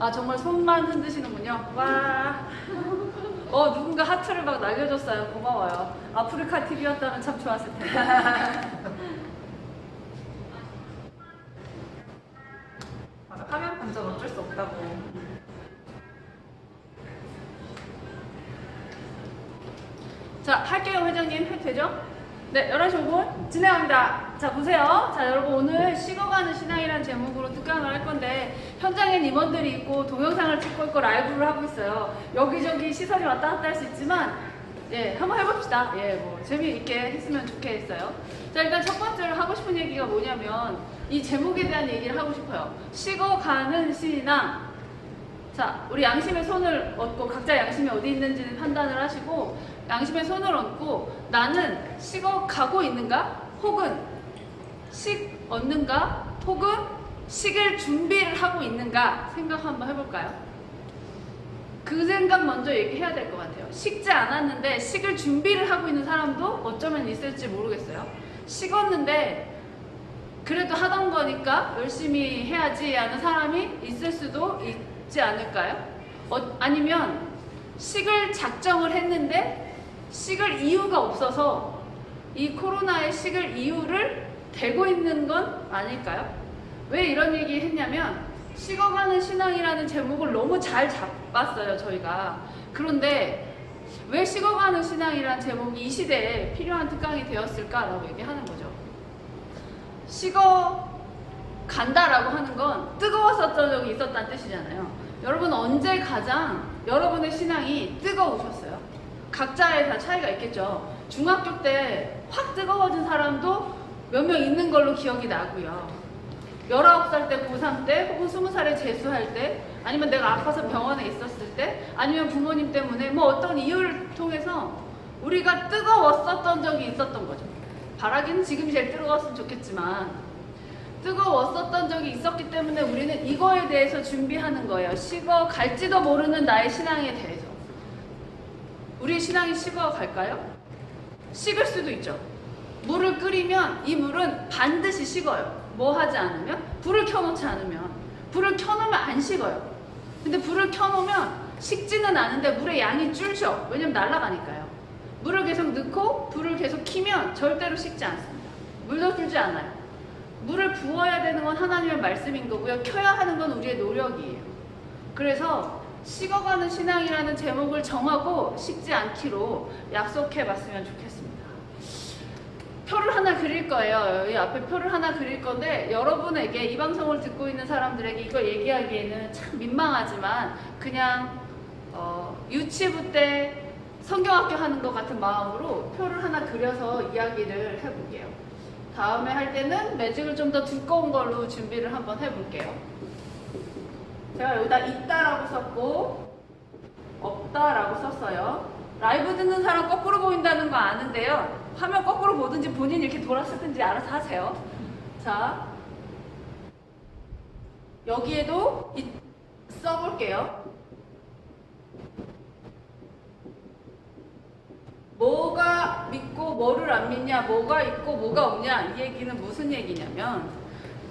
아, 정말 손만 흔드시는군요. 와. 누군가 하트를 막 날려줬어요. 고마워요. 아프리카 TV였다면 참 좋았을 텐데. 맞아, 화면 반전 어쩔 수 없다고. 자, 할게요, 회장님. 해도 되죠? 네, 11시 5분 진행합니다. 자, 보세요. 자, 여러분, 오늘 식어가는 신앙이라는 제목으로 특강을 할 건데, 현장엔 임원들이 있고, 동영상을 찍고 있고, 라이브를 하고 있어요. 여기저기 시선이 왔다 갔다 할 수 있지만, 예, 한번 해봅시다. 예, 뭐, 재미있게 했으면 좋겠어요. 자, 일단 첫 번째로 하고 싶은 얘기가 뭐냐면, 이 제목에 대한 얘기를 하고 싶어요. 식어가는 신앙. 자, 우리 양심의 손을 얹고, 각자 양심이 어디 있는지는 판단을 하시고, 양심의 손을 얹고 나는 식어가고 있는가? 혹은 식 얻는가? 혹은 식을 준비를 하고 있는가? 생각 한번 해볼까요? 그 생각 먼저 얘기해야 될 것 같아요. 식지 않았는데 식을 준비를 하고 있는 사람도 어쩌면 있을지 모르겠어요. 식었는데 그래도 하던 거니까 열심히 해야지 하는 사람이 있을 수도 있지 않을까요? 아니면 식을 작정을 했는데 식을 이유가 없어서 이 코로나의 식을 이유를 대고 있는 건 아닐까요? 왜 이런 얘기 했냐면 식어가는 신앙이라는 제목을 너무 잘 잡았어요, 저희가. 그런데 왜 식어가는 신앙이라는 제목이 이 시대에 필요한 특강이 되었을까라고 얘기하는 거죠. 식어간다라고 하는 건 뜨거웠었던 적이 있었다는 뜻이잖아요. 여러분, 언제 가장 여러분의 신앙이 뜨거우셨어요? 각자의 다 차이가 있겠죠. 중학교 때 확 뜨거워진 사람도 몇 명 있는 걸로 기억이 나고요. 19살 때, 고3 때, 혹은 20살에 재수할 때, 아니면 내가 아파서 병원에 있었을 때, 아니면 부모님 때문에 뭐 어떤 이유를 통해서 우리가 뜨거웠었던 적이 있었던 거죠. 바라기는 지금이 제일 뜨거웠으면 좋겠지만 뜨거웠었던 적이 있었기 때문에 우리는 이거에 대해서 준비하는 거예요. 식어갈지도 모르는 나의 신앙에 대해서. 우리의 신앙이 식어갈까요? 식을 수도 있죠. 물을 끓이면 이 물은 반드시 식어요. 뭐 하지 않으면? 불을 켜놓지 않으면. 불을 켜놓으면 안 식어요. 근데 불을 켜놓으면 식지는 않은데 물의 양이 줄죠. 왜냐면 날아가니까요. 물을 계속 넣고 불을 계속 켜면 절대로 식지 않습니다. 물도 줄지 않아요. 물을 부어야 되는 건 하나님의 말씀인 거고요. 켜야 하는 건 우리의 노력이에요. 그래서 식어가는 신앙이라는 제목을 정하고 식지 않기로 약속해 봤으면 좋겠습니다. 표를 하나 그릴 거예요. 여기 앞에 표를 하나 그릴 건데 여러분에게 이 방송을 듣고 있는 사람들에게 이걸 얘기하기에는 참 민망하지만 그냥 유치부 때 성경학교 하는 것 같은 마음으로 표를 하나 그려서 이야기를 해볼게요. 다음에 할 때는 매직을 좀 더 두꺼운 걸로 준비를 한번 해볼게요. 제가 여기다 있다라고 썼고 없다라고 썼어요. 라이브 듣는 사람 거꾸로 보인다는 거 아는데요. 화면 거꾸로 보든지 본인이 이렇게 돌아쓰든지 알아서 하세요. 자, 여기에도 써볼게요. 뭐가 믿고 뭐를 안 믿냐, 뭐가 있고 뭐가 없냐, 이 얘기는 무슨 얘기냐면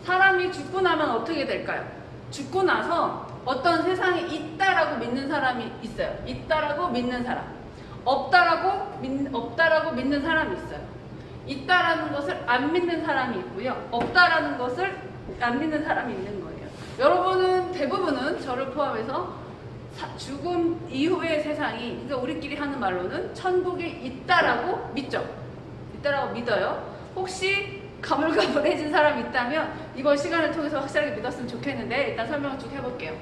사람이 죽고 나면 어떻게 될까요? 죽고 나서 어떤 세상에 있다라고 믿는 사람이 있어요. 있다라고 믿는 사람. 없다라고 믿는 사람이 있어요. 있다라는 것을 안 믿는 사람이 있고요. 없다라는 것을 안 믿는 사람이 있는 거예요. 여러분은 대부분은 저를 포함해서 죽음 이후의 세상이, 그러니까 우리끼리 하는 말로는 천국이 있다라고 믿죠. 있다라고 믿어요. 혹시 가물가물해진 사람이 있다면 이번 시간을 통해서 확실하게 믿었으면 좋겠는데 일단 설명을 쭉 해볼게요.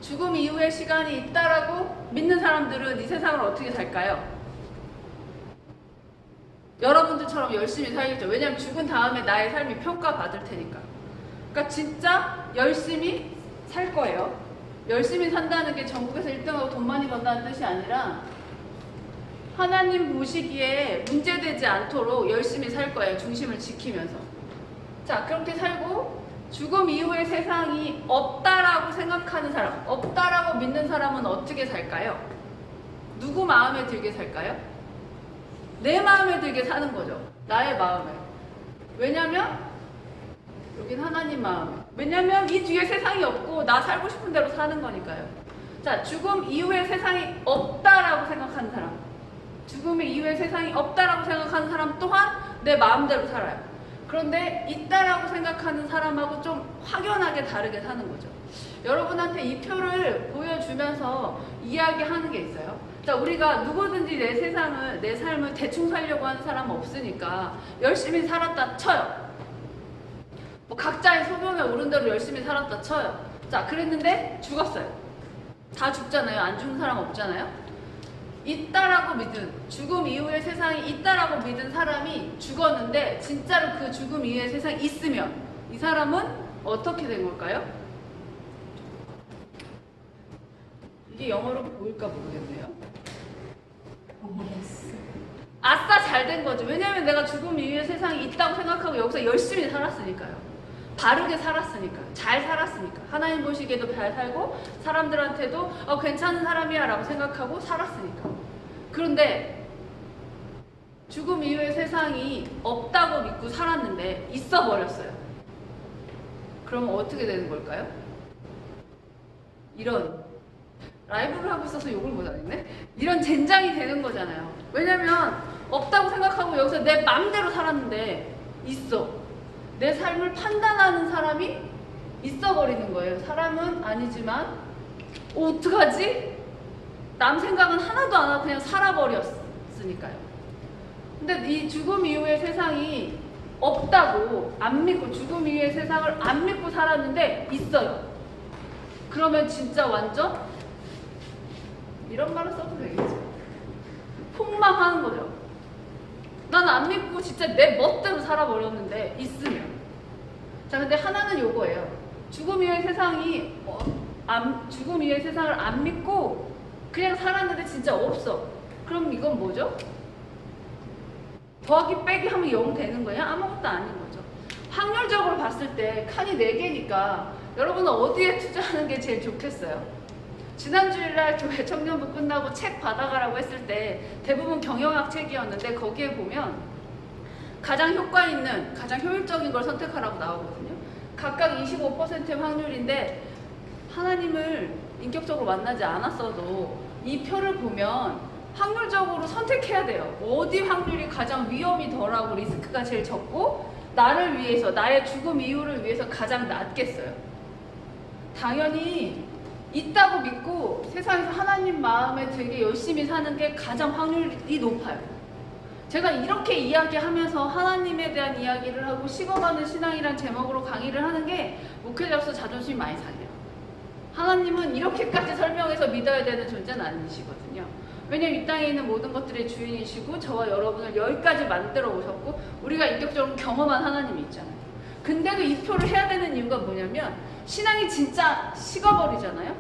죽음 이후의 시간이 있다라고 믿는 사람들은 이 세상을 어떻게 살까요? 여러분들처럼 열심히 살겠죠. 왜냐하면 죽은 다음에 나의 삶이 평가받을 테니까. 그러니까 진짜 열심히 살 거예요. 열심히 산다는 게 전국에서 1등하고 돈 많이 번다는 뜻이 아니라 하나님 보시기에 문제되지 않도록 열심히 살 거예요. 중심을 지키면서. 자, 그렇게 살고 죽음 이후의 세상이 없다라고 생각하는 사람, 없다라고 믿는 사람은 어떻게 살까요? 누구 마음에 들게 살까요? 내 마음에 들게 사는 거죠. 나의 마음에. 왜냐면 여긴 하나님 마음에. 왜냐면 이 뒤에 세상이 없고 나 살고 싶은 대로 사는 거니까요. 자, 죽음 이후에 세상이 없다라고 생각하는 사람. 죽음 이후에 세상이 없다라고 생각하는 사람 또한 내 마음대로 살아요. 그런데 있다라고 생각하는 사람하고 좀 확연하게 다르게 사는 거죠. 여러분한테 이 표를 보여주면서 이야기하는 게 있어요. 자, 우리가 누구든지 내 세상을, 내 삶을 대충 살려고 하는 사람은 없으니까 열심히 살았다 쳐요. 뭐 각자의 소명에 오른 대로 열심히 살았다 쳐요. 자, 그랬는데 죽었어요. 다 죽잖아요. 안 죽는 사람 없잖아요. 있다라고 믿은, 죽음 이후의 세상이 있다라고 믿은 사람이 죽었는데 진짜로 그 죽음 이후의 세상이 있으면 이 사람은 어떻게 된 걸까요? 이게 영어로 보일까 모르겠네요. 아싸, 잘 된 거죠. 왜냐면 내가 죽음 이후의 세상이 있다고 생각하고 여기서 열심히 살았으니까요. 바르게 살았으니까, 잘 살았으니까, 하나님 보시기에도 잘 살고 사람들한테도 괜찮은 사람이야 라고 생각하고 살았으니까. 그런데 죽음 이후의 세상이 없다고 믿고 살았는데 있어 버렸어요. 그러면 어떻게 되는 걸까요? 이런, 라이브를 하고 있어서 욕을 못하겠네? 이런 젠장이 되는 거잖아요. 왜냐면 없다고 생각하고 여기서 내 맘대로 살았는데 있어. 내 삶을 판단하는 사람이 있어버리는 거예요. 사람은 아니지만 어떡하지? 남 생각은 하나도 안 하고 그냥 살아버렸으니까요. 근데 이 죽음 이후의 세상이 없다고 안 믿고, 죽음 이후의 세상을 안 믿고 살았는데 있어요. 그러면 진짜 완전 이런 말을 써도 되겠죠. 폭망하는 거죠. 난 안 믿고 진짜 내 멋대로 살아버렸는데 있으면. 자, 근데 하나는 요거예요. 죽음 이후의 세상이 죽음 이후의 세상을 안 믿고 그냥 살았는데 진짜 없어. 그럼 이건 뭐죠? 더하기 빼기 하면 0 되는 거야? 아무것도 아닌 거죠. 확률적으로 봤을 때 칸이 4개니까 여러분은 어디에 투자하는 게 제일 좋겠어요? 지난 주일날 교회 청년부 끝나고 책 받아가라고 했을 때 대부분 경영학 책이었는데 거기에 보면 가장 효과 있는, 가장 효율적인 걸 선택하라고 나오거든요. 각각 25%의 확률인데 하나님을 인격적으로 만나지 않았어도 이 표를 보면 확률적으로 선택해야 돼요. 어디 확률이 가장 위험이 덜하고 리스크가 제일 적고 나를 위해서, 나의 죽음 이후를 위해서 가장 낫겠어요. 당연히 있다고 믿고 세상에서 하나님 마음에 되게 열심히 사는 게 가장 확률이 높아요. 제가 이렇게 이야기하면서 하나님에 대한 이야기를 하고 식어가는 신앙이란 제목으로 강의를 하는 게 목회자로서 자존심 많이 상해요. 하나님은 이렇게까지 설명해서 믿어야 되는 존재는 아니시거든요. 왜냐면 이 땅에 있는 모든 것들의 주인이시고 저와 여러분을 여기까지 만들어 오셨고 우리가 인격적으로 경험한 하나님이 있잖아요. 근데도 이 표를 해야 되는 이유가 뭐냐면 신앙이 진짜 식어버리잖아요.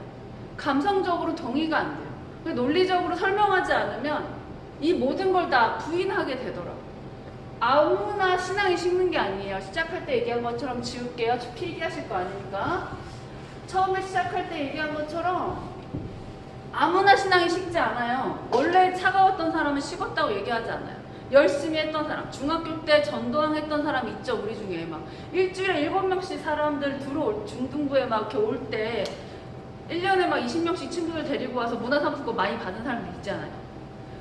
감성적으로 동의가 안 돼요. 논리적으로 설명하지 않으면 이 모든 걸 다 부인하게 되더라고요. 아무나 신앙이 식는 게 아니에요. 시작할 때 얘기한 것처럼 지울게요. 필기하실 거 아니니까. 처음에 시작할 때 얘기한 것처럼 아무나 신앙이 식지 않아요. 원래 차가웠던 사람은 식었다고 얘기하지 않아요. 열심히 했던 사람, 중학교 때 전도왕 했던 사람 있죠. 우리 중에 막 일주일에 7명씩 사람들 들어올, 중등부에 막 이렇게 올 때 1년에 막 20명씩 친구들 데리고 와서 문화상품권 많이 받은 사람들 있잖아요.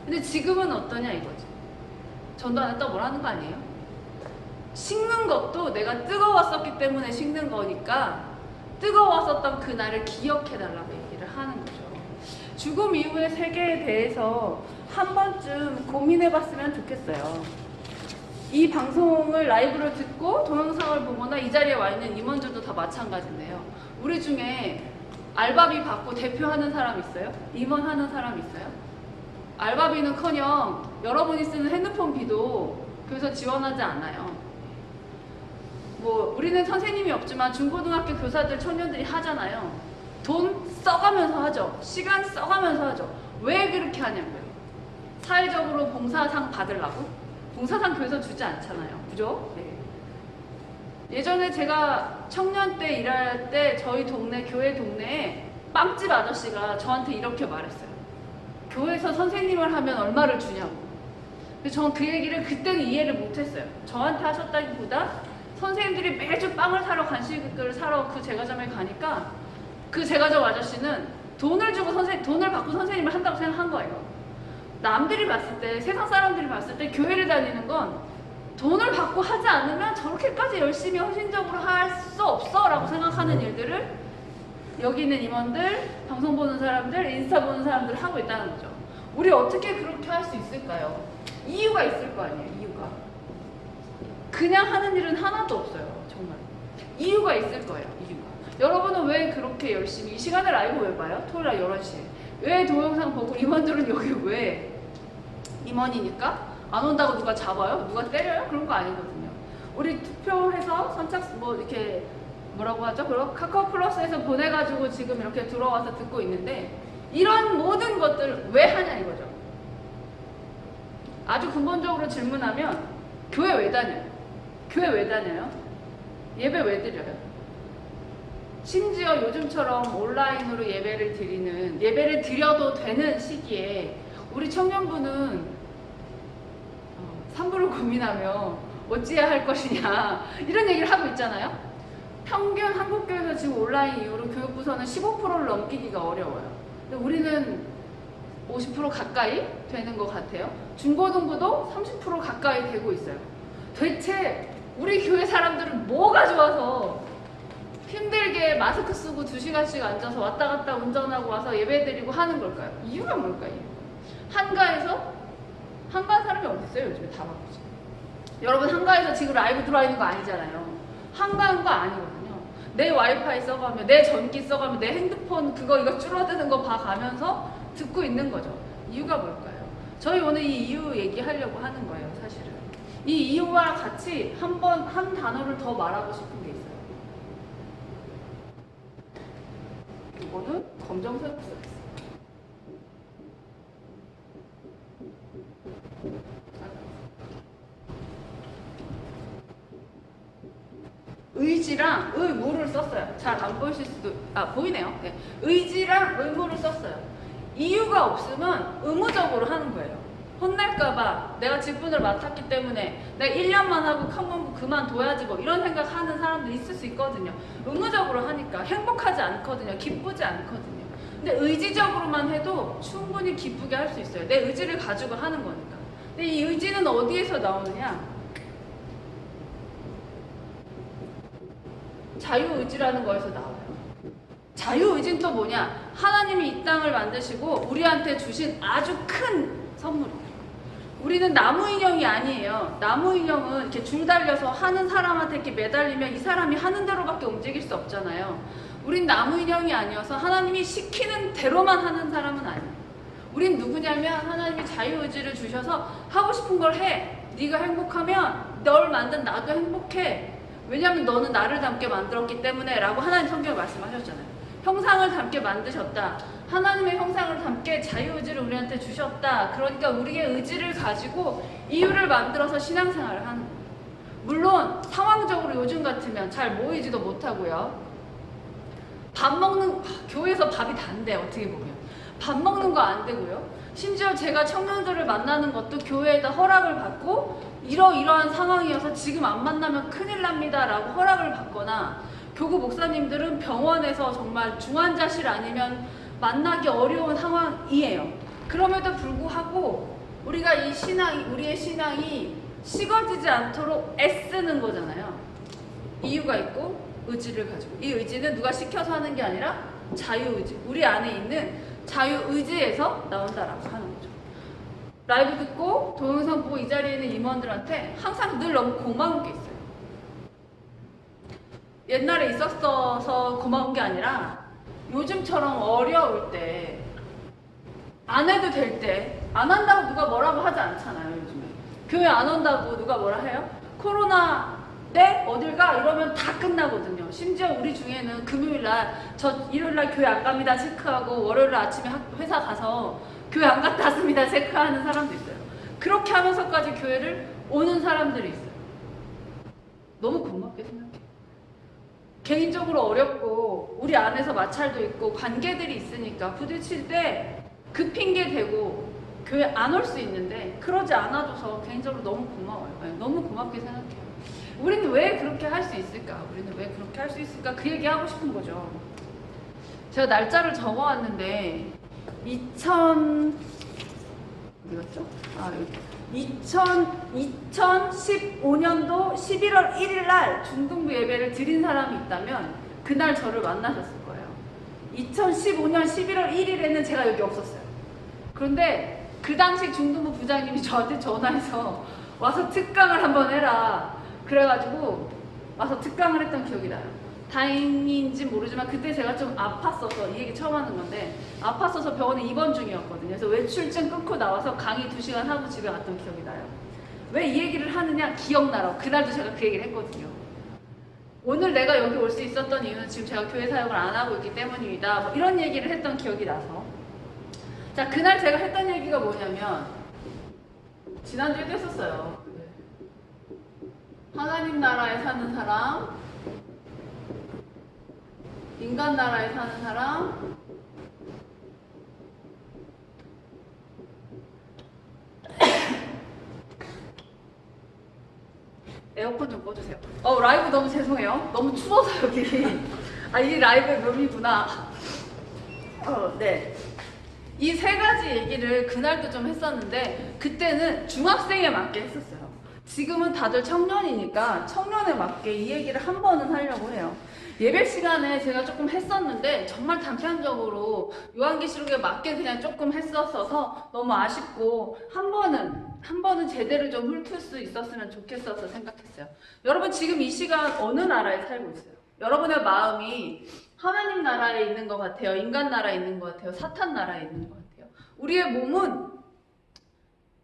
근데 지금은 어떠냐 이거지. 전도 안 했다고 뭐라는 거 아니에요? 식는 것도 내가 뜨거웠었기 때문에 식는 거니까 뜨거웠었던 그날을 기억해달라고 얘기를 하는 거죠. 죽음 이후의 세계에 대해서 한 번쯤 고민해봤으면 좋겠어요. 이 방송을 라이브로 듣고 동영상을 보거나 이 자리에 와 있는 임원들도 다 마찬가지인데요. 우리 중에 알바비 받고 대표하는 사람 있어요? 임원하는 사람 있어요? 알바비는커녕 여러분이 쓰는 핸드폰 비도 교회에서 지원하지 않아요. 뭐 우리는 선생님이 없지만 중고등학교 교사들 청년들이 하잖아요. 돈 써가면서 하죠. 시간 써가면서 하죠. 왜 그렇게 하냐고요. 사회적으로 봉사상 받으려고? 봉사상 교회에서 주지 않잖아요. 그죠? 네. 예전에 제가 청년 때 일할 때 저희 동네, 교회 동네에 빵집 아저씨가 저한테 이렇게 말했어요. 교회에서 선생님을 하면 얼마를 주냐고. 근데 저는 그 얘기를 그때는 이해를 못했어요. 저한테 하셨다기보다 선생님들이 매주 빵을 사러 간식을 사러 그 제과점에 가니까 그 제과점 아저씨는 돈을 받고 선생님을 한다고 생각한 거예요. 남들이 봤을 때, 세상 사람들이 봤을 때 교회를 다니는 건 돈을 받고 하지 않으면 저렇게까지 열심히 헌신적으로 할 수 없어 라고 생각하는 일들을 여기 있는 임원들, 방송 보는 사람들, 인스타 보는 사람들 하고 있다는 거죠. 우리 어떻게 그렇게 할 수 있을까요? 이유가 있을 거 아니에요. 이유가. 그냥 하는 일은 하나도 없어요. 정말. 이유가 있을 거예요. 이유가. 여러분은 왜 그렇게 열심히 이 시간을 알고 왜 봐요? 토요일 날 11시에. 왜 동영상 보고 임원들은 여기 왜 임원이니까 안 온다고 누가 잡아요? 누가 때려요? 그런 거 아니거든요. 우리 투표해서 선착 뭐 이렇게 뭐라고 하죠? 그리고 카카오 플러스에서 보내가지고 지금 이렇게 들어와서 듣고 있는데 이런 모든 것들 왜 하냐 이거죠. 아주 근본적으로 질문하면 교회 왜 다녀요? 교회 왜 다녀요? 예배 왜 드려요? 심지어 요즘처럼 온라인으로 예배를 드려도 되는 시기에 우리 청년부는 산부를 고민하며 어찌해야 할 것이냐 이런 얘기를 하고 있잖아요. 평균 한국교회에서 지금 온라인 이후로 교육부서는 15%를 넘기기가 어려워요. 근데 우리는 50% 가까이 되는 것 같아요. 중고등부도 30% 가까이 되고 있어요. 대체 우리 교회 사람들은 뭐가 좋아서 힘들게 마스크 쓰고 2시간씩 앉아서 왔다 갔다 운전하고 와서 예배드리고 하는 걸까요? 이유가 뭘까요? 한가한 사람이 어디 있어요? 요즘에 다 바쁘지. 여러분 한가해서 지금 라이브 들어와 있는 거 아니잖아요. 한가한 거 아니거든요. 내 와이파이 써가며 내 전기 써가며 내 핸드폰 이거 줄어드는 거 봐가면서 듣고 있는 거죠. 이유가 뭘까요? 저희 오늘 이 이유 얘기하려고 하는 거예요. 사실은 이 이유와 같이 한 단어를 더 말하고 싶은 게 있어요. 이거는 검정색 부스였어요. 의지랑 의무를 썼어요. 잘 안 보이실 수도, 보이네요. 네. 의지랑 의무를 썼어요. 이유가 없으면 의무적으로 하는 거예요. 혼날까봐 내가 직분을 맡았기 때문에 내가 1년만 하고 컨본부 그만둬야지 뭐 이런 생각하는 사람도 있을 수 있거든요. 의무적으로 하니까 행복하지 않거든요. 기쁘지 않거든요. 근데 의지적으로만 해도 충분히 기쁘게 할 수 있어요. 내 의지를 가지고 하는 거니까. 근데 이 의지는 어디에서 나오느냐? 자유의지라는 거에서 나와요. 자유의지는 또 뭐냐? 하나님이 이 땅을 만드시고 우리한테 주신 아주 큰 선물이에요. 우리는 나무 인형이 아니에요. 나무 인형은 이렇게 줄 달려서 하는 사람한테 이렇게 매달리면 이 사람이 하는 대로밖에 움직일 수 없잖아요. 우린 나무 인형이 아니어서 하나님이 시키는 대로만 하는 사람은 아니에요. 우린 누구냐면 하나님이 자유의지를 주셔서 하고 싶은 걸 해. 네가 행복하면 널 만든 나도 행복해. 왜냐하면 너는 나를 닮게 만들었기 때문에 라고 하나님 성경에 말씀하셨잖아요. 형상을 닮게 만드셨다. 하나님의 형상을 닮게 자유의지를 우리한테 주셨다. 그러니까 우리의 의지를 가지고 이유를 만들어서 신앙생활을 하는 거예요. 물론 상황적으로 요즘 같으면 잘 모이지도 못하고요. 교회에서 밥이 단데 어떻게 보면 밥 먹는 거 안 되고요. 심지어 제가 청년들을 만나는 것도 교회에다 허락을 받고 이러이러한 상황이어서 지금 안 만나면 큰일 납니다 라고 허락을 받거나, 교구 목사님들은 병원에서 정말 중환자실 아니면 만나기 어려운 상황이에요. 그럼에도 불구하고 우리가 우리의 신앙이 식어지지 않도록 애쓰는 거잖아요. 이유가 있고 의지를 가지고, 이 의지는 누가 시켜서 하는 게 아니라 자유의지, 우리 안에 있는 자유의지에서 나온다라고 하는 거죠. 라이브 듣고 동영상 보고 이 자리에 있는 임원들한테 항상 늘 너무 고마운 게 있어요. 옛날에 있었어서 고마운 게 아니라 요즘처럼 어려울 때, 안 해도 될 때, 안 한다고 누가 뭐라고 하지 않잖아요. 요즘에 교회 안 온다고 누가 뭐라 해요? 코로나 때 어딜 가? 이러면 다 끝나거든요. 심지어 우리 중에는 금요일날 저 일요일날 교회 안 갑니다 체크하고, 월요일 아침에 회사 가서 교회 안 갔다 왔습니다 체크하는 사람도 있어요. 그렇게 하면서까지 교회를 오는 사람들이 있어요. 너무 고맙게 생각해요. 개인적으로 어렵고 우리 안에서 마찰도 있고 관계들이 있으니까 부딪힐 때 그 핑계 대고 교회 안 올 수 있는데, 그러지 않아줘서 개인적으로 너무 고마워요. 너무 고맙게 생각해요. 우리는 왜 그렇게 있을까? 우리는 왜 그렇게 할 수 있을까? 그 얘기 하고 싶은 거죠. 제가 날짜를 적어왔는데 2000 어디갔죠? 아 여기 2015년도 11월 1일 날 중등부 예배를 드린 사람이 있다면 그날 저를 만나셨을 거예요. 2015년 11월 1일에는 제가 여기 없었어요. 그런데 그 당시 중등부 부장님이 저한테 전화해서 와서 특강을 한번 해라. 그래가지고 와서 특강을 했던 기억이 나요. 다행인지 모르지만 그때 제가 좀 아팠어서 이 얘기 처음 하는 건데 아팠어서 병원에 입원 중이었거든요. 그래서 외출증 끊고 나와서 강의 2시간 하고 집에 갔던 기억이 나요. 왜 이 얘기를 하느냐? 기억나라고. 그날도 제가 그 얘기를 했거든요. 오늘 내가 여기 올 수 있었던 이유는 지금 제가 교회 사역을 안 하고 있기 때문입니다. 뭐 이런 얘기를 했던 기억이 나서 자 그날 제가 했던 얘기가 뭐냐면 지난주에도 했었어요. 하나님 나라에 사는 사람, 인간 나라에 사는 사람, 에어컨 좀 꺼주세요. 라이브 너무 죄송해요. 너무 추워서 여기. 아, 이 라이브의 묘미구나. 네. 이 세 가지 얘기를 그날도 좀 했었는데 그때는 중학생에 맞게 했었어요. 지금은 다들 청년이니까 청년에 맞게 이 얘기를 한 번은 하려고 해요. 예배 시간에 제가 조금 했었는데 정말 단편적으로 요한계시록에 맞게 그냥 조금 했었어서 너무 아쉽고 한 번은 제대로 좀 훑을 수 있었으면 좋겠어서 생각했어요. 여러분 지금 이 시간 어느 나라에 살고 있어요? 여러분의 마음이 하나님 나라에 있는 것 같아요? 인간 나라에 있는 것 같아요? 사탄 나라에 있는 것 같아요? 우리의 몸은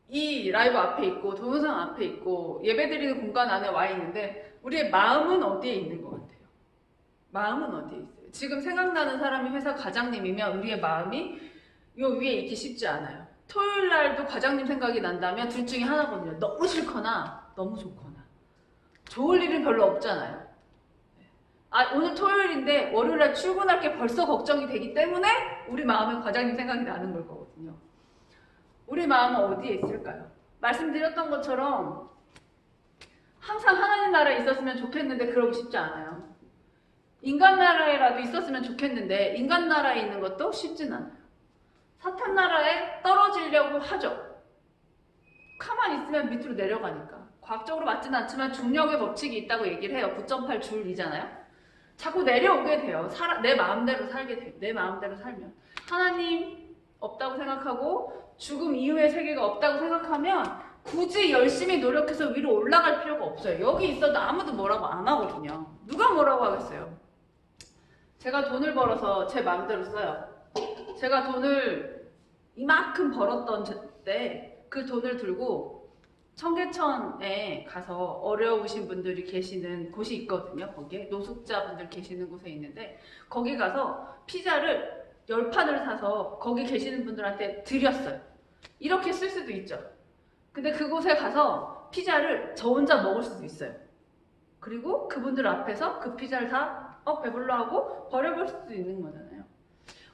이 라이브 앞에 있고 동영상 앞에 있고 예배드리는 공간 안에 와 있는데 우리의 마음은 어디에 있는 것 같아요? 마음은 어디에 있어요? 지금 생각나는 사람이 회사 과장님이면 우리의 마음이 요 위에 있기 쉽지 않아요. 토요일 날도 과장님 생각이 난다면 둘 중에 하나거든요. 너무 싫거나 너무 좋거나. 좋을 일은 별로 없잖아요. 오늘 토요일인데 월요일 날 출근할 게 벌써 걱정이 되기 때문에 우리 마음에 과장님 생각이 나는 걸 거거든요. 우리 마음은 어디에 있을까요? 말씀드렸던 것처럼 항상 하나님 나라에 있었으면 좋겠는데 그러기 쉽지 않아요. 인간 나라에라도 있었으면 좋겠는데 인간 나라에 있는 것도 쉽진 않아요. 사탄 나라에 떨어지려고 하죠. 가만히 있으면 밑으로 내려가니까. 과학적으로 맞지는 않지만 중력의 법칙이 있다고 얘기를 해요. 9.8줄이잖아요. 자꾸 내려오게 돼요. 내 마음대로 살게 돼요. 내 마음대로 살면. 하나님 없다고 생각하고 죽음 이후의 세계가 없다고 생각하면 굳이 열심히 노력해서 위로 올라갈 필요가 없어요. 여기 있어도 아무도 뭐라고 안 하거든요. 누가 뭐라고 하겠어요? 제가 돈을 벌어서 제 마음대로 써요. 제가 돈을 이만큼 벌었던 때 그 돈을 들고 청계천에 가서 어려우신 분들이 계시는 곳이 있거든요. 거기에 노숙자분들 계시는 곳에 있는데 거기 가서 피자를 10판을 사서 거기 계시는 분들한테 드렸어요. 이렇게 쓸 수도 있죠. 근데 그곳에 가서 피자를 저 혼자 먹을 수도 있어요. 그리고 그분들 앞에서 그 피자를 다 배불러 하고 버려볼 수도 있는 거잖아요.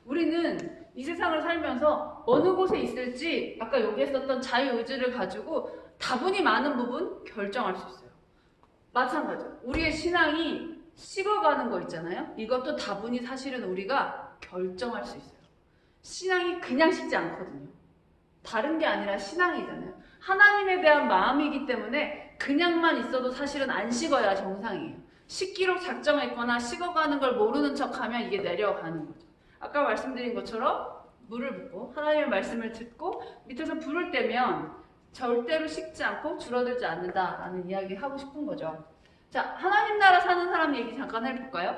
우리는 이 세상을 살면서 어느 곳에 있을지 아까 여기 했었던 자유의지를 가지고 다분히 많은 부분 결정할 수 있어요. 마찬가지로 우리의 신앙이 식어가는 거 있잖아요. 이것도 다분히 사실은 우리가 결정할 수 있어요. 신앙이 그냥 식지 않거든요. 다른 게 아니라 신앙이잖아요. 하나님에 대한 마음이기 때문에 그냥만 있어도 사실은 안 식어야 정상이에요. 식기로 작정했거나 식어가는 걸 모르는 척하면 이게 내려가는 거죠. 아까 말씀드린 것처럼 물을 붓고 하나님의 말씀을 듣고 밑에서 불을 떼면 절대로 식지 않고 줄어들지 않는다라는 이야기 하고 싶은 거죠. 자, 하나님 나라 사는 사람 얘기 잠깐 해볼까요?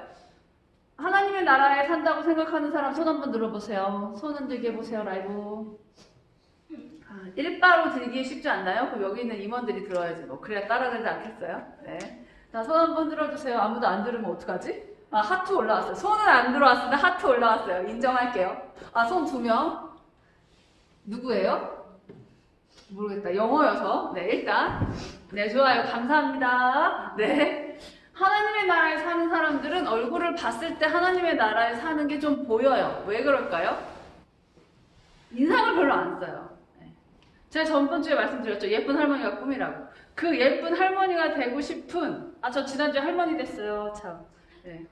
하나님의 나라에 산다고 생각하는 사람 손 한번 들어보세요. 손 흔들게 해보세요. 라이브. 일바로 들기 쉽지 않나요? 그럼 여기 있는 임원들이 들어야지 뭐. 그래야 따라가지 않겠어요? 네. 자, 손 한번 들어주세요. 아무도 안 들으면 어떡하지? 하트 올라왔어요. 손은 안 들어왔는데 하트 올라왔어요. 인정할게요. 손 2명. 누구예요? 모르겠다. 영어여서. 네, 일단. 네, 좋아요. 감사합니다. 네. 하나님의 나라에 사는 사람들은 얼굴을 봤을 때 하나님의 나라에 사는 게 좀 보여요. 왜 그럴까요? 인상을 별로 안 써요. 네. 제가 전번 주에 말씀드렸죠. 예쁜 할머니가 꿈이라고. 그 예쁜 할머니가 되고 싶은, 저 지난주에 할머니 됐어요. 참. 네.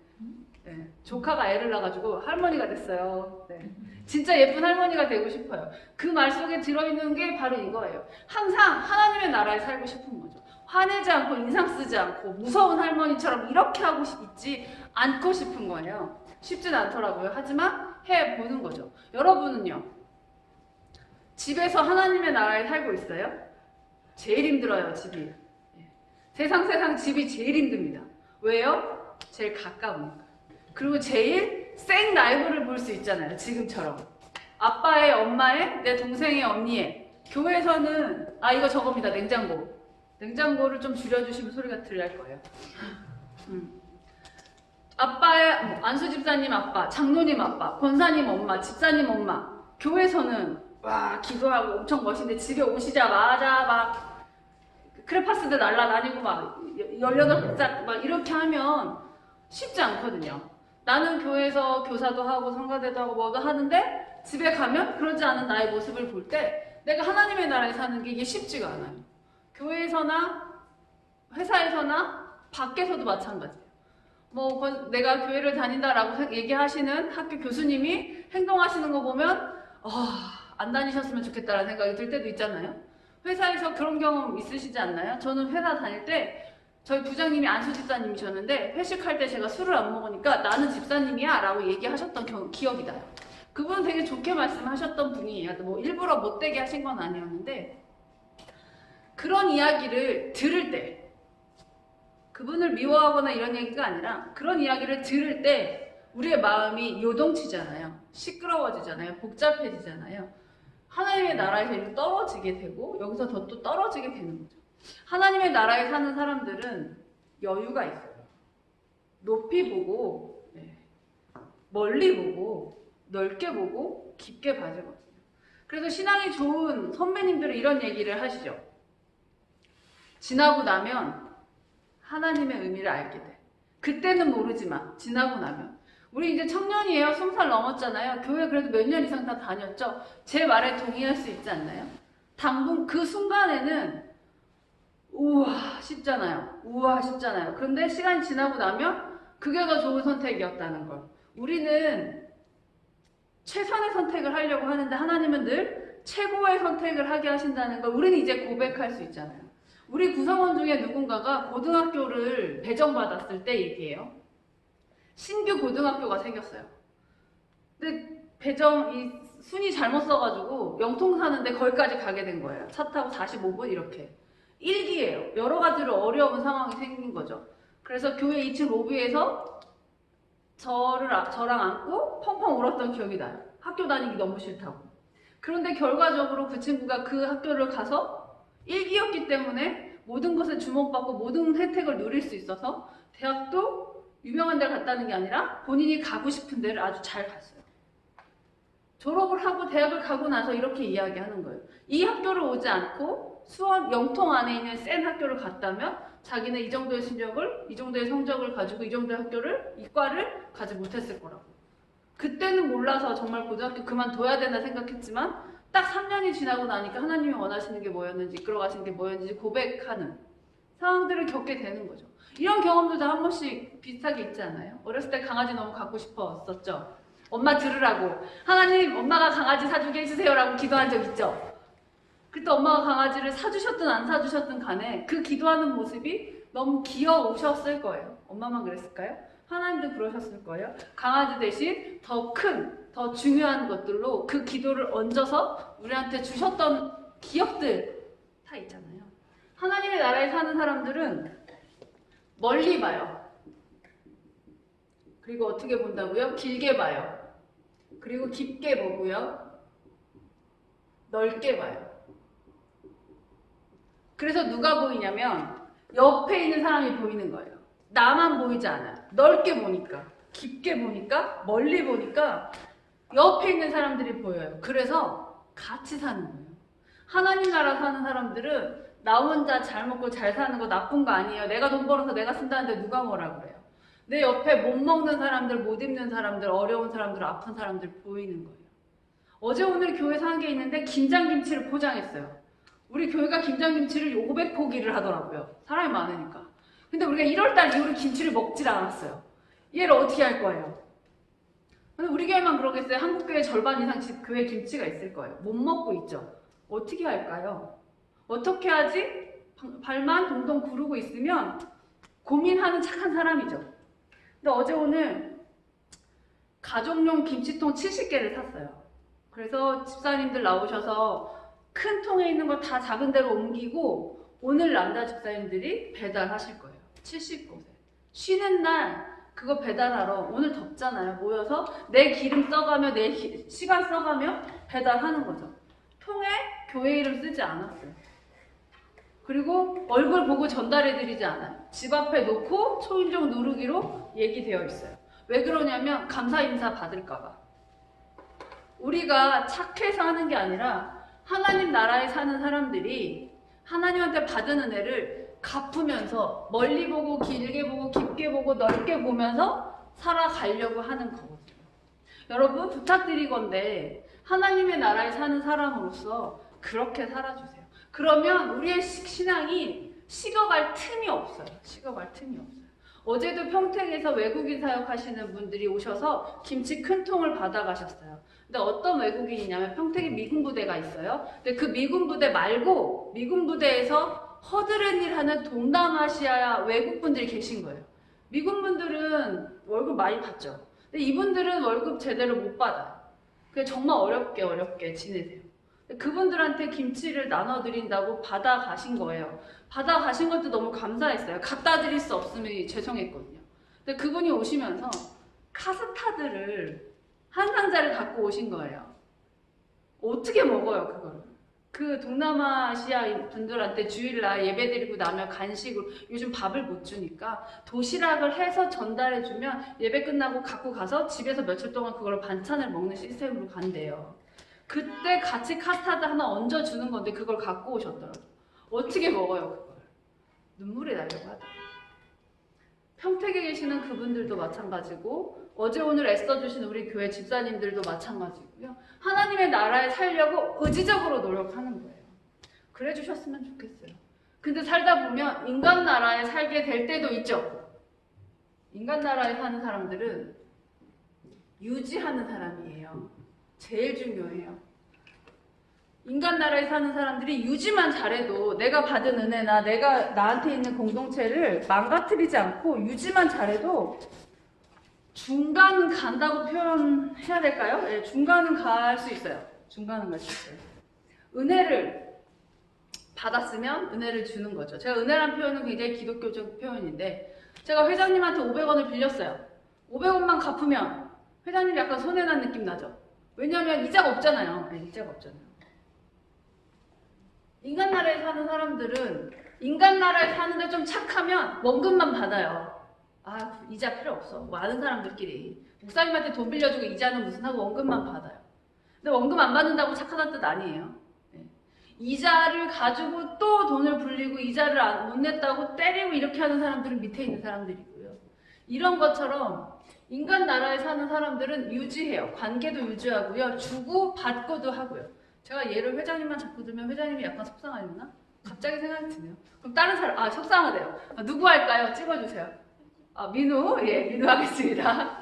네. 조카가 애를 낳아가지고 할머니가 됐어요. 네. 진짜 예쁜 할머니가 되고 싶어요. 그 말 속에 들어있는 게 바로 이거예요. 항상 하나님의 나라에 살고 싶은 거죠. 화내지 않고 인상 쓰지 않고 무서운 할머니처럼 이렇게 하고 있지 않고 싶은 거예요. 쉽진 않더라고요. 하지만 해보는 거죠. 여러분은요? 집에서 하나님의 나라에 살고 있어요? 제일 힘들어요, 집이. 세상 집이 제일 힘듭니다. 왜요? 제일 가까우니까. 그리고 제일 생 라이브를 볼 수 있잖아요. 지금처럼. 아빠의, 엄마의, 내 동생의, 언니의. 교회에서는 이거 저겁니다. 냉장고. 냉장고를 좀 줄여주시면 소리가 들릴 거예요. 아빠의 안수 집사님 아빠, 장로님 아빠, 권사님 엄마, 집사님 엄마. 교회에서는 와 기도하고 엄청 멋있는데 집에 오시자마자 막 크레파스들 날라다니고 막 18짝 막 이렇게 하면 쉽지 않거든요. 나는 교회에서 교사도 하고 성가대도 하고 뭐도 하는데 집에 가면 그러지 않은 나의 모습을 볼 때 내가 하나님의 나라에 사는 게 이게 쉽지가 않아요. 교회에서나 회사에서나 밖에서도 마찬가지예요. 내가 교회를 다닌다라고 얘기하시는 학교 교수님이 행동하시는 거 보면 안 다니셨으면 좋겠다라는 생각이 들 때도 있잖아요. 회사에서 그런 경험 있으시지 않나요? 저는 회사 다닐 때 저희 부장님이 안수 집사님이셨는데 회식할 때 제가 술을 안 먹으니까 나는 집사님이야 라고 얘기하셨던 기억이 나요. 그분은 되게 좋게 말씀하셨던 분이에요. 일부러 못되게 하신 건 아니었는데 그런 이야기를 들을 때 그분을 미워하거나 이런 얘기가 아니라 그런 이야기를 들을 때 우리의 마음이 요동치잖아요. 시끄러워지잖아요. 복잡해지잖아요. 하나님의 나라에서 이렇게 떨어지게 되고 여기서 더 또 떨어지게 되는 거죠. 하나님의 나라에 사는 사람들은 여유가 있어요. 높이 보고 멀리 보고 넓게 보고 깊게 봐주거든요. 그래서 신앙이 좋은 선배님들은 이런 얘기를 하시죠. 지나고 나면 하나님의 의미를 알게 돼. 그때는 모르지만 지나고 나면. 우리 이제 청년이에요. 20살 넘었잖아요. 교회 그래도 몇 년 이상 다 다녔죠. 제 말에 동의할 수 있지 않나요? 당분 그 순간에는 우와 싶잖아요. 그런데 시간이 지나고 나면 그게 더 좋은 선택이었다는 걸. 우리는 최선의 선택을 하려고 하는데 하나님은 늘 최고의 선택을 하게 하신다는 걸 우리는 이제 고백할 수 있잖아요. 우리 구성원 중에 누군가가 고등학교를 배정받았을 때 얘기해요. 신규 고등학교가 생겼어요. 근데 이 순위 잘못 써가지고 영통 사는데 거기까지 가게 된 거예요. 차 타고 45분 이렇게. 일기예요. 여러 가지로 어려운 상황이 생긴 거죠. 그래서 교회 2층 로비에서 저랑 안고 펑펑 울었던 기억이 나요. 학교 다니기 너무 싫다고. 그런데 결과적으로 그 친구가 그 학교를 가서 일기였기 때문에 모든 것에 주목받고 모든 혜택을 누릴 수 있어서 대학도 유명한 데를 갔다는 게 아니라 본인이 가고 싶은 데를 아주 잘 갔어요. 졸업을 하고 대학을 가고 나서 이렇게 이야기하는 거예요. 이 학교를 오지 않고 수원 영통 안에 있는 센 학교를 갔다면 자기는 이 정도의 실력을, 이 정도의 성적을 가지고 이 정도의 학교를, 이과를 가지 못했을 거라고. 그때는 몰라서 정말 고등학교 그만둬야 된다 생각했지만 딱 3년이 지나고 나니까 하나님이 원하시는 게 뭐였는지, 이끌어가시는 게 뭐였는지 고백하는 상황들을 겪게 되는 거죠. 이런 경험도 다 한 번씩 비슷하게 있지 않아요? 어렸을 때 강아지 너무 갖고 싶었었죠? 엄마 들으라고. 하나님, 엄마가 강아지 사주게 해주세요 라고 기도한 적 있죠? 그때 엄마가 강아지를 사주셨든 안 사주셨든 간에 그 기도하는 모습이 너무 귀여우셨을 거예요. 엄마만 그랬을까요? 하나님도 그러셨을 거예요. 강아지 대신 더 큰, 더 중요한 것들로 그 기도를 얹어서 우리한테 주셨던 기억들 다 있잖아요. 하나님의 나라에 사는 사람들은 멀리 봐요. 그리고 어떻게 본다고요? 길게 봐요. 그리고 깊게 보고요. 넓게 봐요. 그래서 누가 보이냐면 옆에 있는 사람이 보이는 거예요. 나만 보이지 않아요. 넓게 보니까, 깊게 보니까, 멀리 보니까 옆에 있는 사람들이 보여요. 그래서 같이 사는 거예요. 하나님 나라 사는 사람들은 나 혼자 잘 먹고 잘 사는 거 나쁜 거 아니에요. 내가 돈 벌어서 내가 쓴다는데 누가 뭐라 그래요. 내 옆에 못 먹는 사람들, 못 입는 사람들, 어려운 사람들, 아픈 사람들 보이는 거예요. 어제 오늘 교회에서 한 게 있는데 김장김치를 포장했어요. 우리 교회가 김장김치를 500포기를 하더라고요. 사람이 많으니까. 근데 우리가 1월달 이후로 김치를 먹질 않았어요. 얘를 어떻게 할 거예요? 근데 우리 교회만 그러겠어요? 한국 교회 절반 이상 교회 김치가 있을 거예요. 못 먹고 있죠. 어떻게 할까요? 어떻게 하지? 발만 동동 구르고 있으면 고민하는 착한 사람이죠. 근데 어제 오늘 가족용 김치통 70개를 샀어요. 그래서 집사님들 나오셔서 큰 통에 있는 거 다 작은 데로 옮기고 오늘 남자 집사님들이 배달하실 거예요. 70곳에. 쉬는 날 그거 배달하러 오늘 덥잖아요. 모여서 내 기름 써가며 내 시간 써가며 배달하는 거죠. 통에 교회 이름 쓰지 않았어요. 그리고 얼굴 보고 전달해드리지 않아요. 집 앞에 놓고 초인종 누르기로 얘기되어 있어요. 왜 그러냐면 감사 인사 받을까봐. 우리가 착해서 하는 게 아니라 하나님 나라에 사는 사람들이 하나님한테 받은 은혜를 갚으면서 멀리 보고 길게 보고 깊게 보고 넓게 보면서 살아가려고 하는 거거든요. 여러분 부탁드리건데 하나님의 나라에 사는 사람으로서 그렇게 살아주세요. 그러면 우리의 신앙이 식어갈 틈이 없어요. 식어갈 틈이 없어요. 어제도 평택에서 외국인 사역하시는 분들이 오셔서 김치 큰 통을 받아가셨어요. 근데 어떤 외국인이냐면 평택에 미군 부대가 있어요. 근데 그 미군 부대 말고 미군 부대에서 허드렛 일하는 동남아시아 외국분들이 계신 거예요. 미군 분들은 월급 많이 받죠. 근데 이분들은 월급 제대로 못 받아요. 그래서 정말 어렵게 지내세요. 그분들한테 김치를 나눠드린다고 받아가신 거예요. 받아가신 것도 너무 감사했어요. 갖다 드릴 수 없으면 죄송했거든요. 근데 그분이 오시면서 카스타드를 한 상자를 갖고 오신 거예요. 어떻게 먹어요, 그걸? 그 동남아시아 분들한테 주일날 예배드리고 나면 간식으로 요즘 밥을 못 주니까 도시락을 해서 전달해주면 예배 끝나고 갖고 가서 집에서 며칠 동안 그걸 반찬을 먹는 시스템으로 간대요. 그때 같이 카스타드 하나 얹어주는 건데 그걸 갖고 오셨더라고요. 어떻게 먹어요, 그걸? 눈물이 나려고 하더라고요. 평택에 계시는 그분들도 마찬가지고 어제 오늘 애써주신 우리 교회 집사님들도 마찬가지고요. 하나님의 나라에 살려고 의지적으로 노력하는 거예요. 그래 주셨으면 좋겠어요. 근데 살다 보면 인간 나라에 살게 될 때도 있죠. 인간 나라에 사는 사람들은 유지하는 사람이에요. 제일 중요해요. 인간 나라에 사는 사람들이 유지만 잘해도 내가 받은 은혜나 내가 나한테 있는 공동체를 망가뜨리지 않고 유지만 잘해도 중간 간다고 표현해야 될까요? 네, 중간은 갈 수 있어요. 중간은 갈 수 있어요. 은혜를 받았으면 은혜를 주는 거죠. 제가 은혜란 표현은 굉장히 기독교적 표현인데 제가 회장님한테 500원을 빌렸어요. 500원만 갚으면 회장님이 약간 손해난 느낌 나죠? 왜냐하면 이자가 없잖아요. 네, 이자가 없잖아요. 인간 나라에 사는 사람들은 인간 나라에 사는데 좀 착하면 원금만 받아요. 아, 이자 필요 없어. 뭐 아는 사람들끼리. 목사님한테 돈 빌려주고 이자는 무슨 하고 원금만 받아요. 근데 원금 안 받는다고 착하다는 뜻 아니에요. 네. 이자를 가지고 또 돈을 불리고 이자를 못 냈다고 때리고 이렇게 하는 사람들은 밑에 있는 사람들이고요. 이런 것처럼 인간 나라에 사는 사람들은 유지해요. 관계도 유지하고요. 주고 받고도 하고요. 제가 얘를 회장님만 자꾸 들면 회장님이 약간 속상하려나? 갑자기 생각이 드네요. 그럼 다른 사람, 속상하대요. 누구 할까요? 찍어주세요. 민우? 예, 민우 하겠습니다.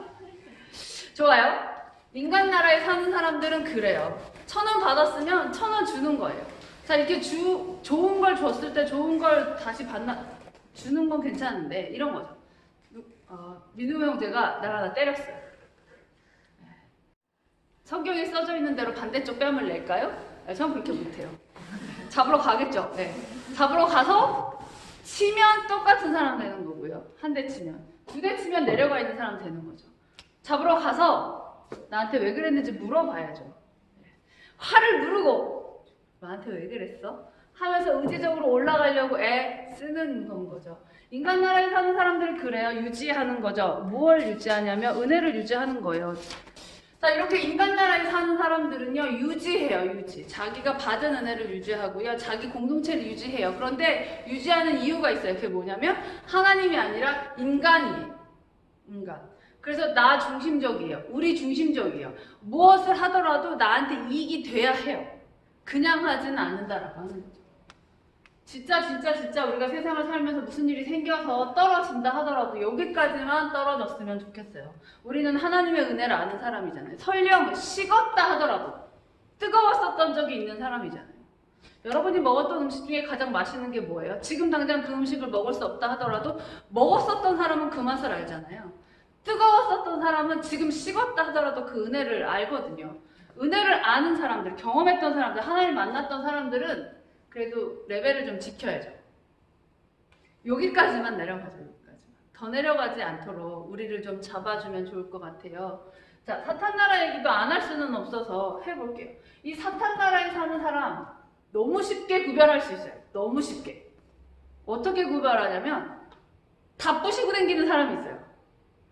좋아요. 인간 나라에 사는 사람들은 그래요. 1,000원 받았으면 1,000원 주는 거예요. 자, 이렇게 좋은 걸 줬을 때 좋은 걸 다시 주는 건 괜찮은데, 이런 거죠. 민우 형제가 나를 하나 때렸어요. 성경에 써져 있는 대로 반대쪽 뺨을 낼까요? 전 그렇게 못해요. 잡으러 가겠죠. 네. 잡으러 가서 치면 똑같은 사람 되는 거고요. 한 대 치면. 2대 치면 내려가 있는 사람 되는 거죠. 잡으러 가서 나한테 왜 그랬는지 물어봐야죠. 화를 누르고 나한테 왜 그랬어? 하면서 의지적으로 올라가려고 쓰는 건 거죠. 인간 나라에 사는 사람들은 그래요. 유지하는 거죠. 무엇을 유지하냐면 은혜를 유지하는 거예요. 자, 이렇게 인간 나라에 사는 사람들은요, 유지해요, 유지. 자기가 받은 은혜를 유지하고요, 자기 공동체를 유지해요. 그런데 유지하는 이유가 있어요. 그게 뭐냐면, 하나님이 아니라 인간이에요. 인간. 그래서 나 중심적이에요. 우리 중심적이에요. 무엇을 하더라도 나한테 이익이 돼야 해요. 그냥 하지는 않는다라고 하는 거죠. 진짜 우리가 세상을 살면서 무슨 일이 생겨서 떨어진다 하더라도 여기까지만 떨어졌으면 좋겠어요. 우리는 하나님의 은혜를 아는 사람이잖아요. 설령 식었다 하더라도 뜨거웠었던 적이 있는 사람이잖아요. 여러분이 먹었던 음식 중에 가장 맛있는 게 뭐예요? 지금 당장 그 음식을 먹을 수 없다 하더라도 먹었었던 사람은 그 맛을 알잖아요. 뜨거웠었던 사람은 지금 식었다 하더라도 그 은혜를 알거든요. 은혜를 아는 사람들, 경험했던 사람들, 하나님 만났던 사람들은 그래도 레벨을 좀 지켜야죠. 여기까지만 내려가죠. 여기까지만. 더 내려가지 않도록 우리를 좀 잡아주면 좋을 것 같아요. 자, 사탄 나라 얘기도 안 할 수는 없어서 해볼게요. 이 사탄 나라에 사는 사람 너무 쉽게 구별할 수 있어요. 너무 쉽게. 어떻게 구별하냐면 다 부시고 다니는 사람이 있어요.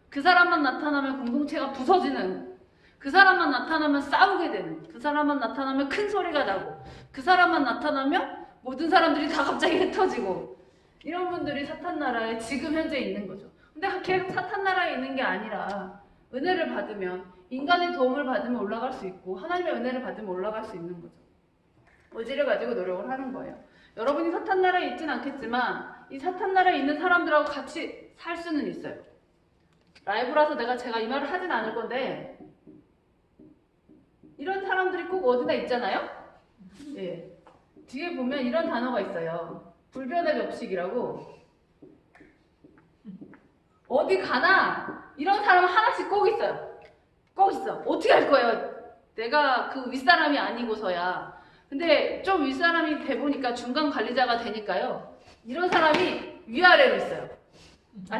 그 사람만 나타나면 공동체가 부서지는, 그 사람만 나타나면 싸우게 되는, 그 사람만 나타나면 큰 소리가 나고, 그 사람만 나타나면 모든 사람들이 다 갑자기 흩어지고, 이런 분들이 사탄 나라에 지금 현재 있는 거죠. 근데 계속 사탄 나라에 있는 게 아니라 은혜를 받으면, 인간의 도움을 받으면 올라갈 수 있고 하나님의 은혜를 받으면 올라갈 수 있는 거죠. 의지를 가지고 노력을 하는 거예요. 여러분이 사탄 나라에 있진 않겠지만 이 사탄 나라에 있는 사람들하고 같이 살 수는 있어요. 라이브라서 제가 이 말을 하진 않을 건데 이런 사람들이 꼭 어디나 있잖아요. 예. 뒤에 보면 이런 단어가 있어요. 불변의 벽식이라고. 어디 가나 이런 사람 하나씩 꼭 있어요. 꼭 있어. 어떻게 할 거예요? 내가 그 윗사람이 아니고서야. 근데 좀 윗사람이 돼보니까 중간 관리자가 되니까요. 이런 사람이 위아래로 있어요.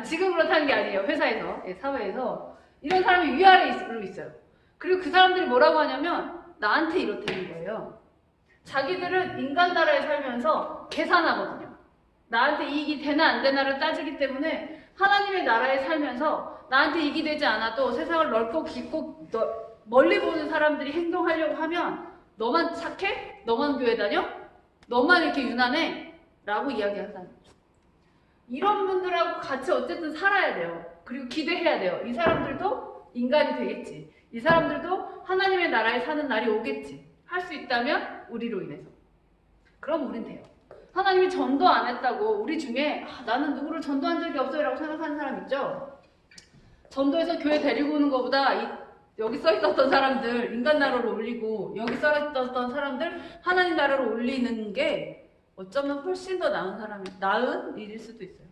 지금 그렇다는 게 아니에요. 회사에서, 사회에서. 이런 사람이 위아래로 있어요. 그리고 그 사람들이 뭐라고 하냐면 나한테 이렇다는 거예요. 자기들은 인간 나라에 살면서 계산하거든요. 나한테 이익이 되나 안 되나를 따지기 때문에 하나님의 나라에 살면서 나한테 이익이 되지 않아도 세상을 넓고 깊고 멀리 보는 사람들이 행동하려고 하면 너만 착해? 너만 교회 다녀? 너만 이렇게 유난해? 라고 이야기한다는 거죠. 이런 분들하고 같이 어쨌든 살아야 돼요. 그리고 기대해야 돼요. 이 사람들도 인간이 되겠지. 이 사람들도 하나님의 나라에 사는 날이 오겠지. 할 수 있다면 우리로 인해서. 그럼 우린 돼요. 하나님이 전도 안 했다고 우리 중에 나는 누구를 전도한 적이 없어요 라고 생각하는 사람 있죠? 전도해서 교회 데리고 오는 것보다 여기 써 있었던 사람들 인간 나라로 올리고 여기 써 있었던 사람들 하나님 나라로 올리는 게 어쩌면 훨씬 더 나은 일일 수도 있어요.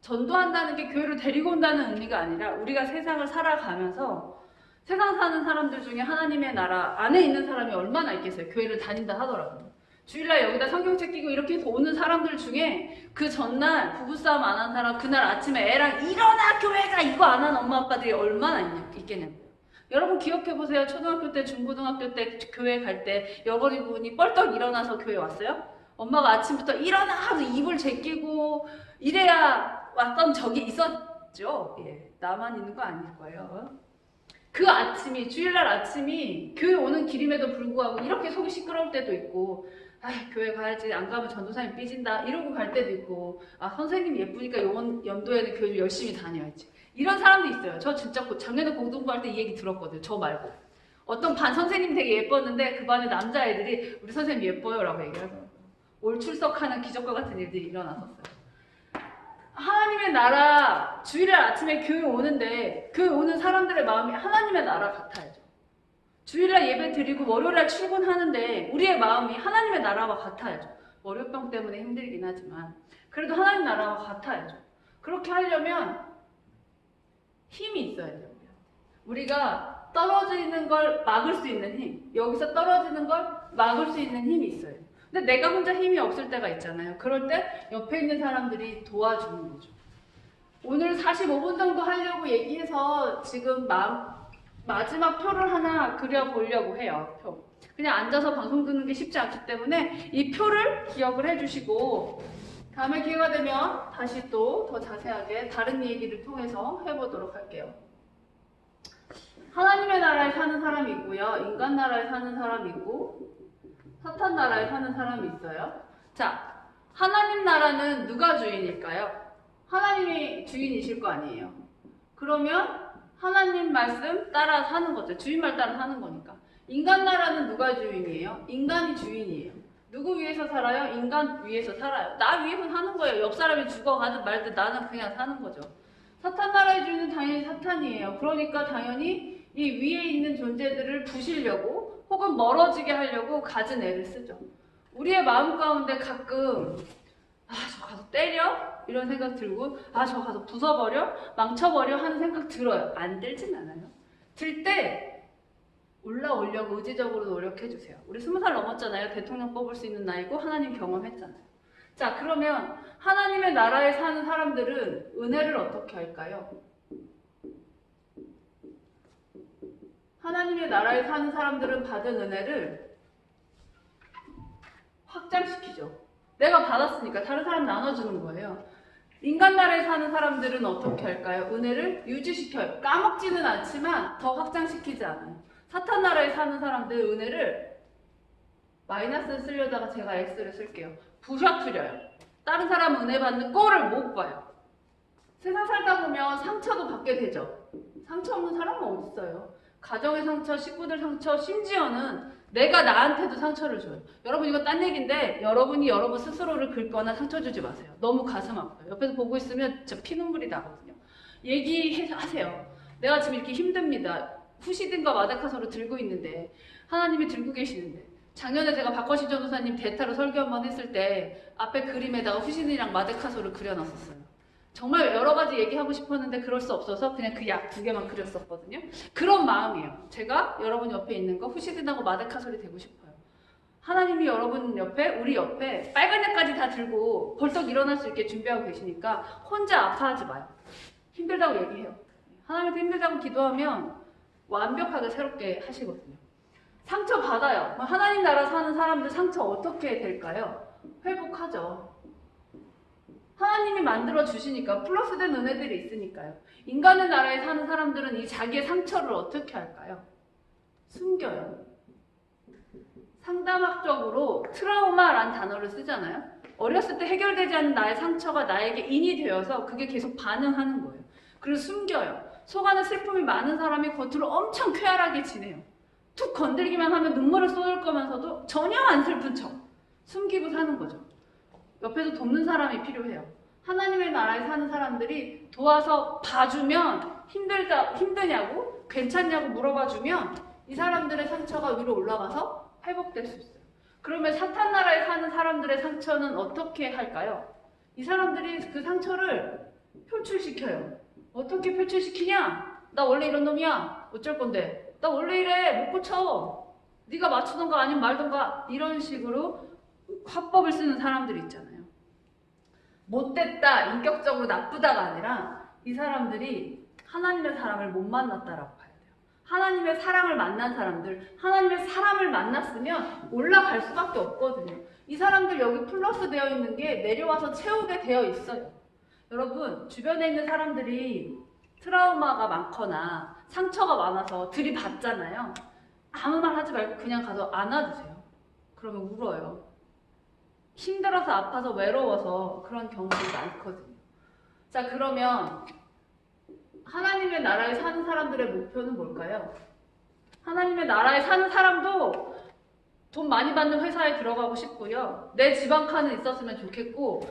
전도한다는 게 교회로 데리고 온다는 의미가 아니라 우리가 세상을 살아가면서 세상 사는 사람들 중에 하나님의 나라 안에 있는 사람이 얼마나 있겠어요. 교회를 다닌다 하더라고요. 주일날 여기다 성경책 끼고 이렇게 해서 오는 사람들 중에 그 전날 부부싸움 안 한 사람, 그날 아침에 애랑 일어나 교회가 이거 안 한 엄마 아빠들이 얼마나 있겠냐고요. 여러분 기억해보세요. 초등학교 때, 중고등학교 때 교회 갈 때 여러분이 뻘떡 일어나서 교회 왔어요? 엄마가 아침부터 일어나 하고 이불 제끼고 이래야 왔던 적이 있었죠. 예, 나만 있는 거 아닐 거예요. 그 아침이, 주일날 아침이 교회 오는 길임에도 불구하고 이렇게 속이 시끄러울 때도 있고 교회 가야지, 안 가면 전도사님 삐진다 이러고 갈 때도 있고 선생님 예쁘니까 이번 연도에는 교회 좀 열심히 다녀야지 이런 사람도 있어요. 저 진짜 작년에 공동부할 때 이 얘기 들었거든요. 저 말고 어떤 반 선생님 되게 예뻤는데 그 반에 남자애들이 우리 선생님 예뻐요 라고 얘기하더라고요. 올 출석하는 기적과 같은 일들이 일어났었어요. 하나님의 나라 주일날 아침에 교회 오는데 교회 오는 사람들의 마음이 하나님의 나라 같아야죠. 주일날 예배 드리고 월요일날 출근하는데 우리의 마음이 하나님의 나라와 같아야죠. 월요병 때문에 힘들긴 하지만 그래도 하나님 나라와 같아야죠. 그렇게 하려면 힘이 있어야 돼요. 우리가 떨어지는 걸 막을 수 있는 힘, 여기서 떨어지는 걸 막을 수 있는 힘이 있어요. 근데 내가 혼자 힘이 없을 때가 있잖아요. 그럴 때 옆에 있는 사람들이 도와주는 거죠. 오늘 45분 정도 하려고 얘기해서 지금 마지막 표를 하나 그려보려고 해요. 표. 그냥 앉아서 방송 듣는 게 쉽지 않기 때문에 이 표를 기억을 해주시고 다음에 기회가 되면 다시 또 더 자세하게 다른 얘기를 통해서 해보도록 할게요. 하나님의 나라에 사는 사람이 있고요. 인간 나라에 사는 사람이 있고 사탄 나라에 사는 사람이 있어요. 자, 하나님 나라는 누가 주인일까요? 하나님이 주인이실 거 아니에요. 그러면 하나님 말씀 따라 사는 거죠. 주인 말 따라 사는 거니까. 인간 나라는 누가 주인이에요? 인간이 주인이에요. 누구 위해서 살아요? 인간 위해서 살아요. 나 위해서 사는 거예요. 옆 사람이 죽어가든 말든 나는 그냥 사는 거죠. 사탄 나라의 주인은 당연히 사탄이에요. 그러니까 당연히 이 위에 있는 존재들을 부시려고 혹은 멀어지게 하려고 갖은 애를 쓰죠. 우리의 마음 가운데 가끔 저 가서 때려? 이런 생각 들고 저 가서 부숴버려? 망쳐버려? 하는 생각 들어요. 안 들진 않아요. 들 때 올라오려고 의지적으로 노력해주세요. 우리 20살 넘었잖아요. 대통령 뽑을 수 있는 나이고 하나님 경험했잖아요. 자, 그러면 하나님의 나라에 사는 사람들은 은혜를 어떻게 할까요? 하나님의 나라에 사는 사람들은 받은 은혜를 확장시키죠. 내가 받았으니까 다른 사람 나눠주는 거예요. 인간 나라에 사는 사람들은 어떻게 할까요? 은혜를 유지시켜요. 까먹지는 않지만 더 확장시키지 않아요. 사탄 나라에 사는 사람들 은혜를 마이너스를 쓰려다가 제가 X를 쓸게요. 부셔뜨려요. 다른 사람 은혜 받는 꼴을 못 봐요. 세상 살다 보면 상처도 받게 되죠. 상처 없는 사람은 어디 있어요? 가정의 상처, 식구들 상처, 심지어는 내가 나한테도 상처를 줘요. 여러분 이거 딴 얘기인데 여러분이 여러분 스스로를 긁거나 상처 주지 마세요. 너무 가슴 아파요. 옆에서 보고 있으면 진짜 피눈물이 나거든요. 얘기하세요. 내가 지금 이렇게 힘듭니다. 후시딘과 마데카소를 들고 있는데 하나님이 들고 계시는데 작년에 제가 박거시 전도사님 대타로 설교 한번 했을 때 앞에 그림에다가 후시딘이랑 마데카소를 그려놨었어요. 정말 여러 가지 얘기하고 싶었는데 그럴 수 없어서 그냥 그 약 2개만 그렸었거든요. 그런 마음이에요. 제가 여러분 옆에 있는 거 후시딘하고 마데카솔이 되고 싶어요. 하나님이 여러분 옆에, 우리 옆에 빨간 약까지 다 들고 벌떡 일어날 수 있게 준비하고 계시니까 혼자 아파하지 마요. 힘들다고 얘기해요. 하나님한테 힘들다고 기도하면 완벽하게 새롭게 하시거든요. 상처 받아요. 하나님 나라 사는 사람들 상처 어떻게 될까요? 회복하죠. 하나님이 만들어 주시니까 플러스된 은혜들이 있으니까요. 인간의 나라에 사는 사람들은 이 자기의 상처를 어떻게 할까요? 숨겨요. 상담학적으로 트라우마란 단어를 쓰잖아요. 어렸을 때 해결되지 않은 나의 상처가 나에게 인이 되어서 그게 계속 반응하는 거예요. 그리고 숨겨요. 속 안에 슬픔이 많은 사람이 겉으로 엄청 쾌활하게 지내요. 툭 건들기만 하면 눈물을 쏟을 거면서도 전혀 안 슬픈 척 숨기고 사는 거죠. 옆에서 돕는 사람이 필요해요. 하나님의 나라에 사는 사람들이 도와서 봐주면 힘드냐고 괜찮냐고 물어봐주면 이 사람들의 상처가 위로 올라가서 회복될 수 있어요. 그러면 사탄 나라에 사는 사람들의 상처는 어떻게 할까요? 이 사람들이 그 상처를 표출시켜요. 어떻게 표출시키냐? 나 원래 이런 놈이야. 어쩔 건데? 나 원래 이래. 못 고쳐. 네가 맞추던가 아니면 말던가 이런 식으로 화법을 쓰는 사람들이 있잖아요. 못됐다, 인격적으로 나쁘다가 아니라 이 사람들이 하나님의 사람을 못 만났다라고 봐야 돼요. 하나님의 사랑을 만난 사람들, 하나님의 사람을 만났으면 올라갈 수밖에 없거든요. 이 사람들 여기 플러스 되어 있는 게 내려와서 채우게 되어 있어요. 여러분, 주변에 있는 사람들이 트라우마가 많거나 상처가 많아서 들이받잖아요. 아무 말 하지 말고 그냥 가서 안아주세요. 그러면 울어요. 힘들어서 아파서 외로워서 그런 경우들이 많거든요. 자, 그러면 하나님의 나라에 사는 사람들의 목표는 뭘까요? 하나님의 나라에 사는 사람도 돈 많이 받는 회사에 들어가고 싶고요. 내 지방카는 있었으면 좋겠고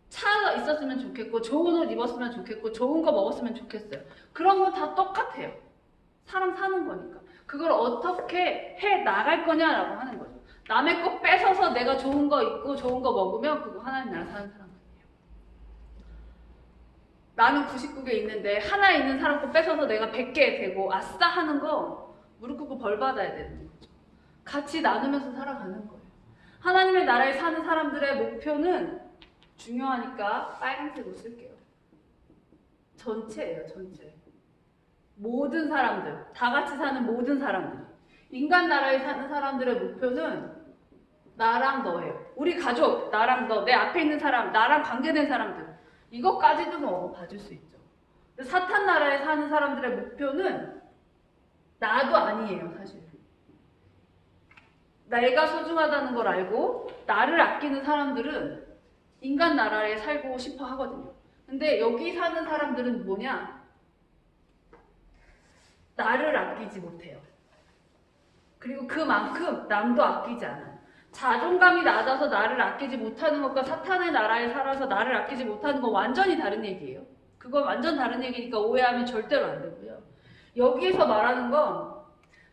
차가 있었으면 좋겠고 좋은 옷 입었으면 좋겠고 좋은 거 먹었으면 좋겠어요. 그런 건 다 똑같아요. 사람 사는 거니까. 그걸 어떻게 해 나갈 거냐라고 하는 거죠. 남의 거 뺏어서 내가 좋은 거 입고 좋은 거 먹으면 그거 하나님 나라 사는 사람 아니에요. 나는 99개 있는데 하나 있는 사람 거 뺏어서 내가 100개 되고 아싸 하는 거 무릎 꿇고 벌 받아야 되는 거죠. 같이 나누면서 살아가는 거예요. 하나님의 나라에 사는 사람들의 목표는 중요하니까 빨간색으로 쓸게요. 전체예요, 전체. 모든 사람들, 다 같이 사는 모든 사람들. 인간 나라에 사는 사람들의 목표는 나랑 너예요. 우리 가족, 나랑 너, 내 앞에 있는 사람, 나랑 관계된 사람들. 이것까지도 뭐 봐줄 수 있죠. 사탄 나라에 사는 사람들의 목표는 나도 아니에요, 사실. 내가 소중하다는 걸 알고 나를 아끼는 사람들은 인간 나라에 살고 싶어 하거든요. 근데 여기 사는 사람들은 뭐냐? 나를 아끼지 못해요. 그리고 그만큼 남도 아끼지 않아요. 자존감이 낮아서 나를 아끼지 못하는 것과 사탄의 나라에 살아서 나를 아끼지 못하는 건 완전히 다른 얘기예요. 그건 완전 다른 얘기니까 오해하면 절대로 안 되고요. 여기에서 말하는 건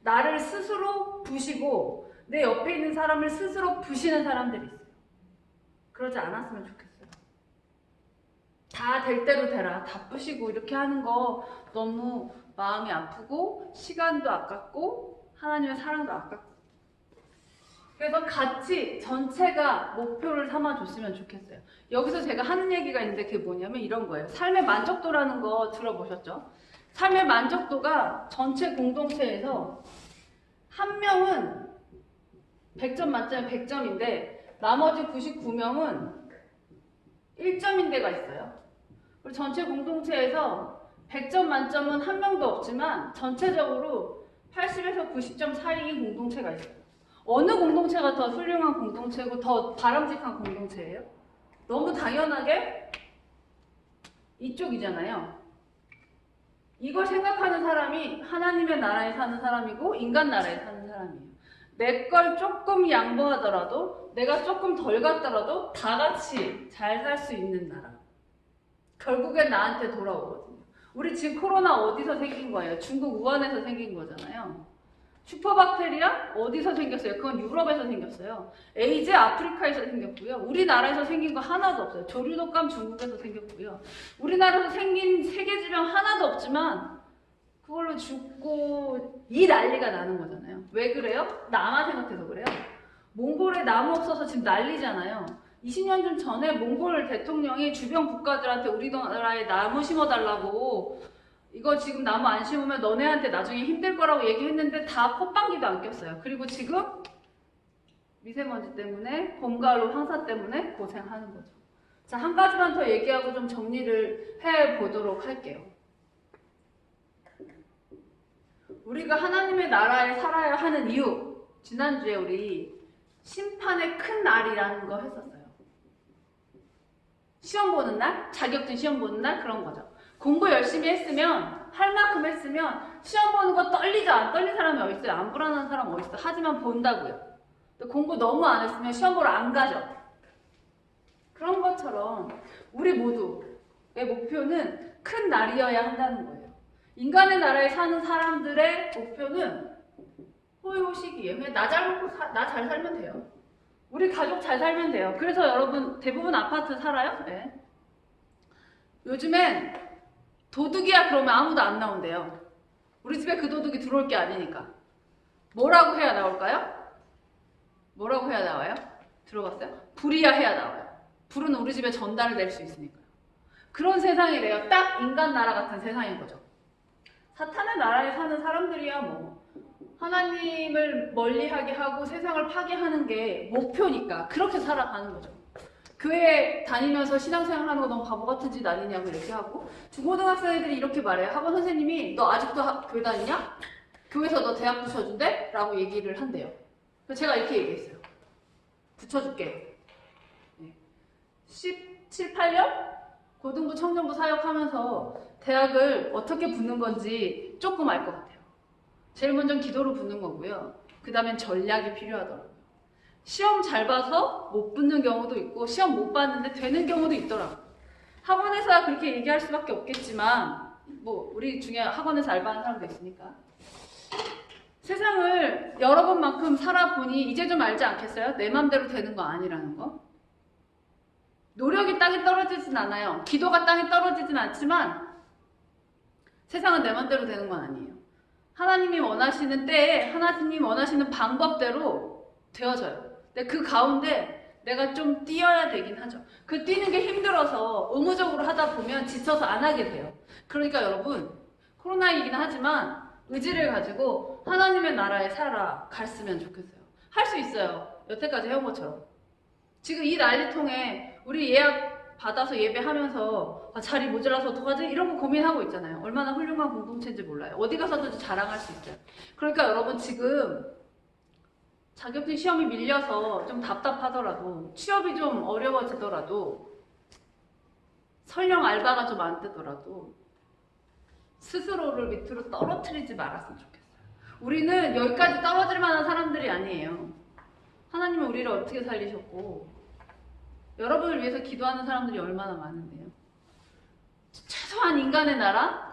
나를 스스로 부시고 내 옆에 있는 사람을 스스로 부시는 사람들이 있어요. 그러지 않았으면 좋겠어요. 다 될 대로 되라, 다 부시고 이렇게 하는 거 너무 마음이 아프고 시간도 아깝고 하나님의 사랑도 아깝고. 그래서 같이 전체가 목표를 삼아줬으면 좋겠어요. 여기서 제가 하는 얘기가 있는데 그게 뭐냐면 이런 거예요. 삶의 만족도라는 거 들어보셨죠? 삶의 만족도가 전체 공동체에서 한 명은 100점 만점에 100점인데 나머지 99명은 1점인 데가 있어요. 그리고 전체 공동체에서 100점 만점은 한 명도 없지만 전체적으로 80에서 90점 사이인 공동체가 있어요. 어느 공동체가 더 훌륭한 공동체고 더 바람직한 공동체예요? 너무 당연하게 이쪽이잖아요. 이걸 생각하는 사람이 하나님의 나라에 사는 사람이고 인간 나라에 사는 사람이에요. 내 걸 조금 양보하더라도 내가 조금 덜 갖더라도 다 같이 잘 살 수 있는 나라. 결국엔 나한테 돌아오거든요. 우리 지금 코로나 어디서 생긴 거예요? 중국 우한에서 생긴 거잖아요. 슈퍼박테리아 어디서 생겼어요? 그건 유럽에서 생겼어요. 에이즈 아프리카에서 생겼고요. 우리나라에서 생긴 거 하나도 없어요. 조류독감 중국에서 생겼고요. 우리나라에서 생긴 세계질병 하나도 없지만 그걸로 죽고 이 난리가 나는 거잖아요. 왜 그래요? 나만 생각해서 그래요. 몽골에 나무 없어서 지금 난리잖아요. 20년 좀 전에 몽골 대통령이 주변 국가들한테 우리나라에 나무 심어달라고 이거 지금 나무 안 심으면 너네한테 나중에 힘들 거라고 얘기했는데 다 콧방귀도 안 꼈어요. 그리고 지금 미세먼지 때문에 봄가을로 황사 때문에 고생하는 거죠. 자, 한 가지만 더 얘기하고 좀 정리를 해보도록 할게요. 우리가 하나님의 나라에 살아야 하는 이유, 지난주에 우리 심판의 큰 날이라는 거 했었어요. 시험 보는 날, 자격증 시험 보는 날, 그런 거죠. 공부 열심히 했으면, 할 만큼 했으면 시험 보는 거 떨리죠? 안 떨린 사람이 어디 있어요? 안 불안한 사람 어디 있어요? 하지만 본다고요. 공부 너무 안 했으면 시험 보러 안 가죠. 그런 것처럼 우리 모두의 목표는 큰 날이어야 한다는 거예요. 인간의 나라에 사는 사람들의 목표는 호의호식이에요. 그냥 나 잘 살면 돼요. 우리 가족 잘 살면 돼요. 그래서 여러분 대부분 아파트 살아요? 네. 요즘엔 도둑이야 그러면 아무도 안 나온대요. 우리 집에 그 도둑이 들어올 게 아니니까. 뭐라고 해야 나올까요? 뭐라고 해야 나와요? 들어봤어요? 불이야 해야 나와요. 불은 우리 집에 전달을 낼 수 있으니까요. 그런 세상이래요. 딱 인간 나라 같은 세상인 거죠. 사탄의 나라에 사는 사람들이야 뭐 하나님을 멀리하게 하고 세상을 파괴하는 게 목표니까 그렇게 살아가는 거죠. 교회 다니면서 신앙생활 하는 거 너무 바보 같은 짓 아니냐고 얘기하고 중고등학생 애들이 이렇게 말해요. 학원 선생님이 너 아직도 교회 다니냐? 교회에서 너 대학 붙여준대? 라고 얘기를 한대요. 그래서 제가 이렇게 얘기했어요. 붙여줄게. 17, 18년? 고등부, 청년부 사역하면서 대학을 어떻게 붙는 건지 조금 알 것 같아요. 제일 먼저 기도로 붙는 거고요. 그 다음엔 전략이 필요하더라고요. 시험 잘 봐서 못 붙는 경우도 있고 시험 못 봤는데 되는 경우도 있더라고요. 학원에서 그렇게 얘기할 수밖에 없겠지만 뭐 우리 중에 학원에서 알바하는 사람도 있으니까 세상을 여러 번만큼 살아보니 이제 좀 알지 않겠어요? 내 맘대로 되는 거 아니라는 거. 노력이 땅에 떨어지진 않아요. 기도가 땅에 떨어지진 않지만 세상은 내 맘대로 되는 건 아니에요. 하나님이 원하시는 때에 하나님이 원하시는 방법대로 되어져요. 근데 그 가운데 내가 좀 뛰어야 되긴 하죠. 그 뛰는 게 힘들어서 의무적으로 하다 보면 지쳐서 안 하게 돼요. 그러니까 여러분 코로나이긴 하지만 의지를 가지고 하나님의 나라에 살아갔으면 좋겠어요. 할 수 있어요. 여태까지 해온 것처럼. 지금 이 난리통에 우리 예약 받아서 예배하면서 자리 모자라서 어떡하지? 이런 거 고민하고 있잖아요. 얼마나 훌륭한 공동체인지 몰라요. 어디 가서도 자랑할 수 있어요. 그러니까 여러분 지금 자격증 시험이 밀려서 좀 답답하더라도 취업이 좀 어려워지더라도 설령 알바가 좀 안 되더라도 스스로를 밑으로 떨어뜨리지 말았으면 좋겠어요. 우리는 여기까지 떨어질 만한 사람들이 아니에요. 하나님은 우리를 어떻게 살리셨고 여러분을 위해서 기도하는 사람들이 얼마나 많은데요. 최소한 인간의 나라?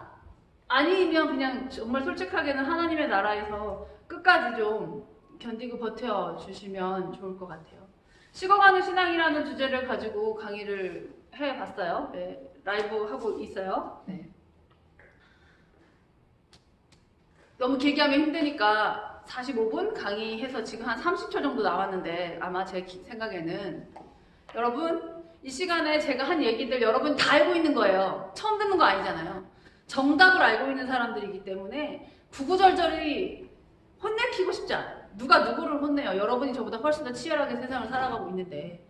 아니면 그냥 정말 솔직하게는 하나님의 나라에서 끝까지 좀 견디고 버텨주시면 좋을 것 같아요. 식어가는 신앙이라는 주제를 가지고 강의를 해봤어요. 네, 라이브 하고 있어요. 네. 너무 길게하면 힘드니까 45분 강의해서 지금 한 30초 정도 나왔는데 아마 제 생각에는 여러분 이 시간에 제가 한 얘기들 여러분 다 알고 있는 거예요. 처음 듣는 거 아니잖아요. 정답을 알고 있는 사람들이기 때문에 구구절절히 혼내키고 싶지 않아요. 누가 누구를 혼내요. 여러분이 저보다 훨씬 더 치열하게 세상을 살아가고 있는데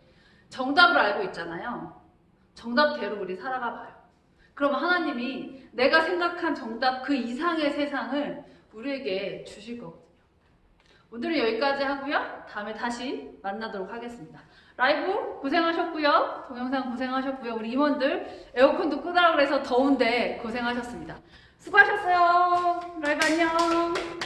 정답을 알고 있잖아요. 정답대로 우리 살아가 봐요. 그럼 하나님이 내가 생각한 정답 그 이상의 세상을 우리에게 주실 거거든요. 오늘은 여기까지 하고요. 다음에 다시 만나도록 하겠습니다. 라이브 고생하셨고요. 동영상 고생하셨고요. 우리 임원들 에어컨도 끄라고 해서 더운데 고생하셨습니다. 수고하셨어요. 라이브 안녕.